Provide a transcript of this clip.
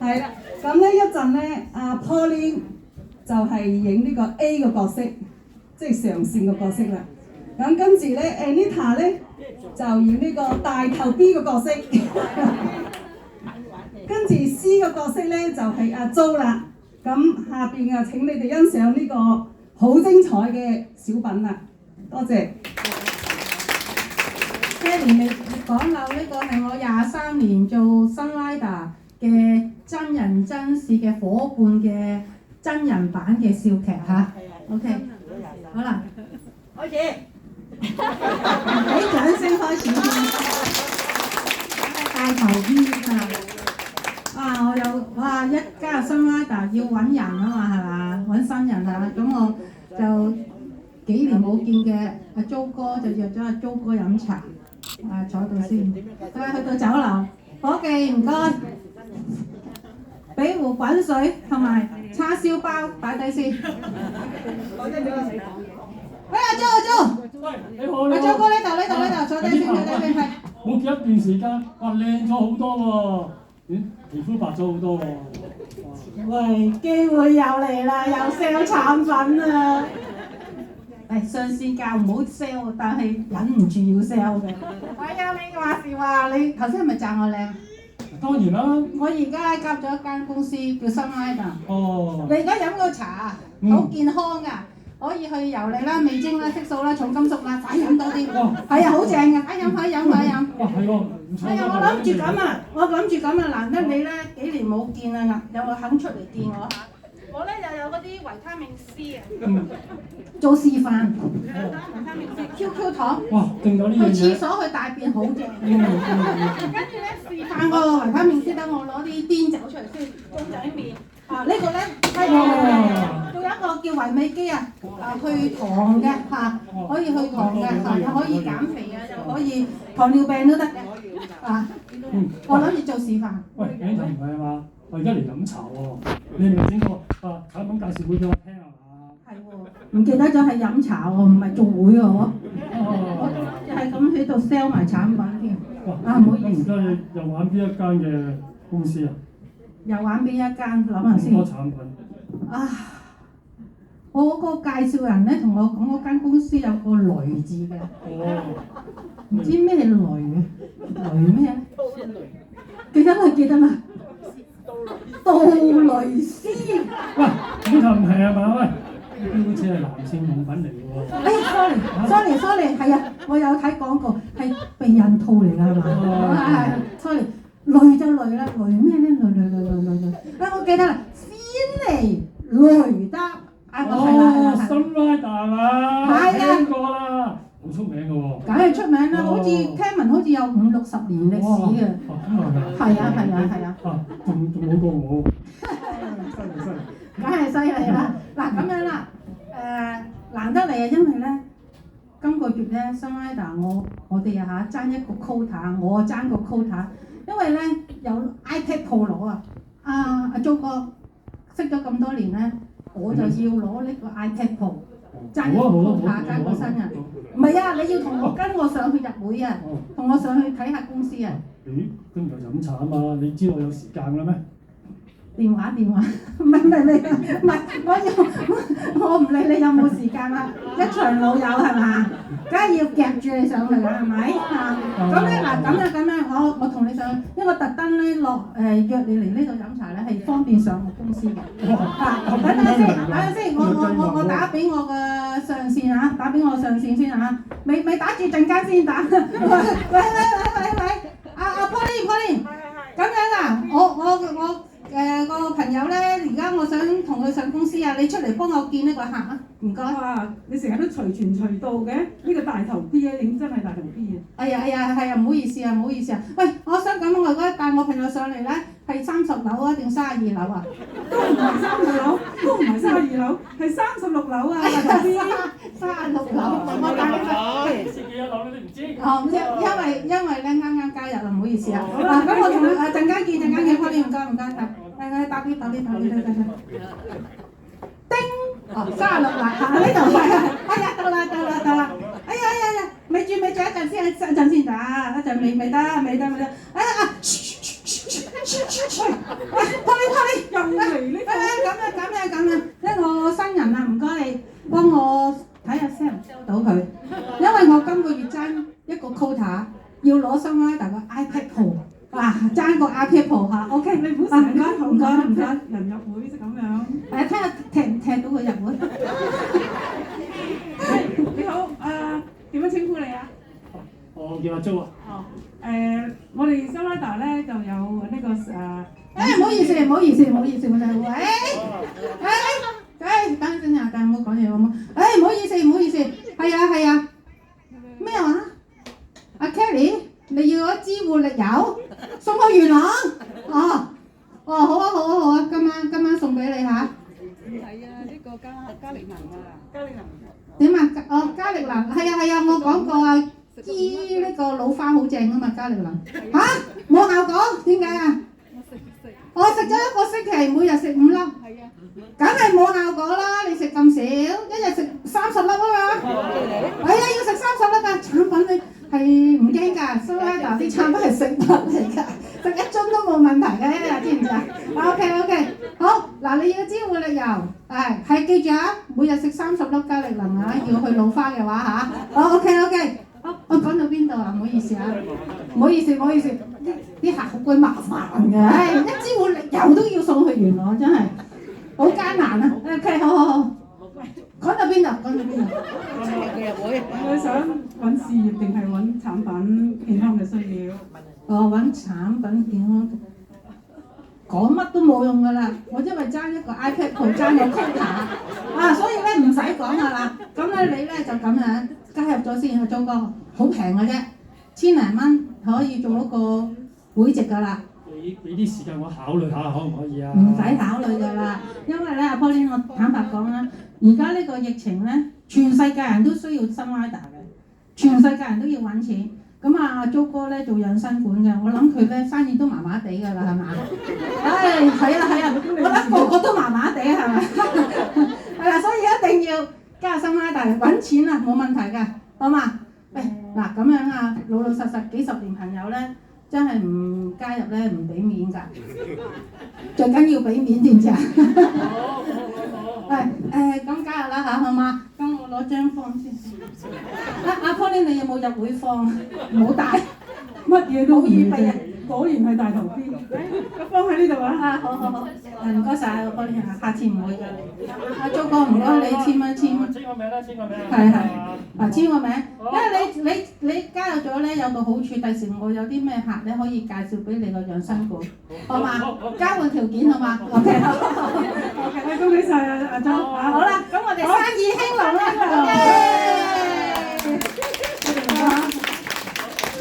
係啦，咁咧一陣咧，阿 Pauline 就係影呢個 A 嘅角色，即係上線嘅角色啦。咁跟住咧 ，Anita 咧就演呢個大頭 B 嘅角色，跟住 C 嘅角色咧就係阿 Jo 啦。咁下邊啊，請你哋欣賞呢個好精彩嘅小品啦，多謝。Kelly 你講漏呢個係我23年做 Sunrider 嘅真人真事嘅伙伴嘅真人版嘅笑劇嚇。OK， 好啦，開始。俾掌聲開始先。大頭 B 啊！我有哇一加入 Sunrider 要揾人啊嘛係嘛，揾新人啊，咁我就幾年冇見嘅阿 Jo 哥就約咗阿 Jo 哥飲茶。坐度先，去到酒樓，伙計唔該，俾壺滾水同埋叉燒包擺低先。喂阿 Jo，喂你好，阿 Jo 哥呢度，坐低先，係。我見一段時間，哇靚咗好多喎，皮膚白咗好多喎。喂，機會又嚟啦，又 sell 產品啊！上線教唔好 sell， 但係忍唔住要 sell 嘅。係啊，你話時話，你頭先係咪讚我靚？當然啦。我而家夾咗一間公司叫 Sunrider。哦。你而家飲個茶啊，好健康㗎，可以去油膩啦、味精啦、色素啦、重金屬啦，快飲多啲。係啊，好正㗎，快飲。哇，係喎，唔錯。係啊，我諗住咁啊，難得你咧幾年冇見啊，有冇肯出嚟見我嚇？我咧又有嗰啲維他命 C 啊，做示範，維他命 C QQ 糖，哇，勁咗呢樣嘢。去廁所去大便好正，跟住咧示範個維他命 C，等我攞啲碘酒出嚟先，公仔麵呢個咧係仲有一個叫維美肌啊，去糖嘅嚇，可以去糖嘅嚇，又可以減肥啊，又可以糖尿病都得嘅我諗住做示範。喂，你唔係啊嘛？我而家嚟飲茶喎，你係咪整個產品介紹會俾我聽係嘛？係喎，唔記得咗係飲茶喎，唔係做會喎我係咁喺度 sell 埋產品添。唔好意思。咁而家你又玩邊一間嘅公司啊？又玩邊一間？諗下先。好多產品。我個介紹人咧同我講嗰間公司有個雷字嘅。唔知咩雷嘅？雷咩咧？記得啦。杜蕾斯，喂，呢頭唔係啊嘛？喂，呢好似係男性用品嚟嘅喎。sorry，係啊，我有睇廣告，係避孕套嚟㗎係嘛？係 sorry，雷就雷啦，雷咩咧？雷，我記得啦，仙尼雷德，係啦。Sunrider係嘛？聽過啦。好出名嘅喎，梗係出名啦，好似聽聞好似有50-60年歷史嘅。係啊。仲好過我。梗係犀利啦！嗱咁樣啦，難得嚟啊，因為咧今個月咧 Sunrider 我哋爭一個 quota， 我爭個 quota， 因為咧有 iPad Pro 攞啊，阿 Jo 哥識咗咁多年咧，我就要攞呢個 iPad Pro。爭一個 quota， 爭個新人。唔係啊！你要跟我上去入會啊，同我上去睇下公司啊。咦？今日飲茶啊嘛，你知我有時間嘅咩？電話，唔係，我唔理你有冇時間啦，一場老友係嘛，梗係要夾住你上去啦，係咪？咁咧嗱，咁樣，我同你上，因為我特登咧約你嚟呢度飲茶咧，係方便上我公司嘅。等陣先，我打俾我嘅上線嚇，打俾我上線先嚇，未打住陣間先打。喂，阿 Pauline， 咁樣啊，我。個朋友咧，而家我想同佢上公司啊，你出嚟幫我見呢個客啊，唔該。哇！你成日都隨傳隨到嘅，呢個大頭 B 咧，你真係大頭 B 啊！係啊，唔好意思啊。喂，我想咁，我而家帶我朋友上嚟咧，係30樓啊定32樓啊？都唔係30樓，都唔係32樓，係36樓啊！大頭 B， 36樓，我帶你去。自己一樓你唔知？因為咧啱加入啊，唔好意思啊。咁我同陣間見，唔該。打啲。叮，36樓呢度係，到啦。哎呀，咪住，一陣先打，一陣未得。哎呀，Pauline，你唔好成日口唔該人入會即係咁樣。睇下踢唔踢到佢入會。你好，點樣稱呼你啊？我叫阿 Jo 啊。哦，我哋蘇拉達咧就有呢個唔好意思，我就係喂，等陣啊，唔好講嘢好冇？唔好意思，係啊，咩話？阿 Kelly，你要嗰支活力油送去元朗？好啊，今晚送俾你嚇。唔係啊，呢個加力能啊，點啊？加力能係啊，我講過啊，醫呢個老花好正啊嘛，加力能嚇冇效果，點解啊？我食咗1個星期，每日食5粒。係啊，梗係冇效果啦！你食咁少，一日食30粒啊嘛。係啊，要食30粒㗎，產品你係唔驚㗎。蘇拉達啲產品係食品嚟㗎，食1樽都冇問題嘅，知唔知啊 ？OK， 好嗱，你要支活力油，係記住啊，每日食30粒加力能啊，要去老花嘅話嚇。好 OK。我講到邊度啊？唔好意思啊，唔好意思，啲客好鬼麻煩嘅，一支活力油都要送去元朗，真係好艱難啊。OK， 好，講到邊度？我想揾事業定係揾產品健康嘅需要？揾產品健康，講乜都冇用㗎啦。我因為爭一個 iPad Pro，爭個 quota 所以咧唔使講㗎啦。咁咧你咧就咁樣加入咗先，去做個好平嘅啫，1000零蚊可以做一個會籍㗎啦。俾啲時間我考慮下，可唔可以啊？唔使考慮㗎啦，因為咧阿 Pauline， 我坦白講啦，而家呢個疫情咧，全世界人都需要新 rider 嘅，全世界人都要揾錢。咁阿 Jo 哥咧做養生館嘅，我諗佢咧生意都麻麻地㗎啦，係嘛？係啊，我諗個個都麻麻地係咪？係啦，所以一定要加新 rider 揾錢啊，冇問題㗎，好嘛？喂，嗱咁樣啊，老實幾十年朋友咧。真係唔加入咧，唔俾面㗎，最緊要俾面，知唔知啊？咁加入啦嚇，好嘛？咁我攞張 form 先。阿 Pauline， 你有冇入會 form？冇帶，乜嘢都冇預備啊！果然係大頭邊。個方喺呢度啊！好，唔該晒阿 Pauline， 下次唔會㗎。阿 Jo 哥唔該你簽個名。係，簽個名。因為你加入咗咧有個好處，第時我有啲咩客咧可以介紹俾你個養生館，好嘛？交換條件好嘛 ？OK， 好。恭喜晒阿 Jo。好啦，咁我哋生意興隆啦。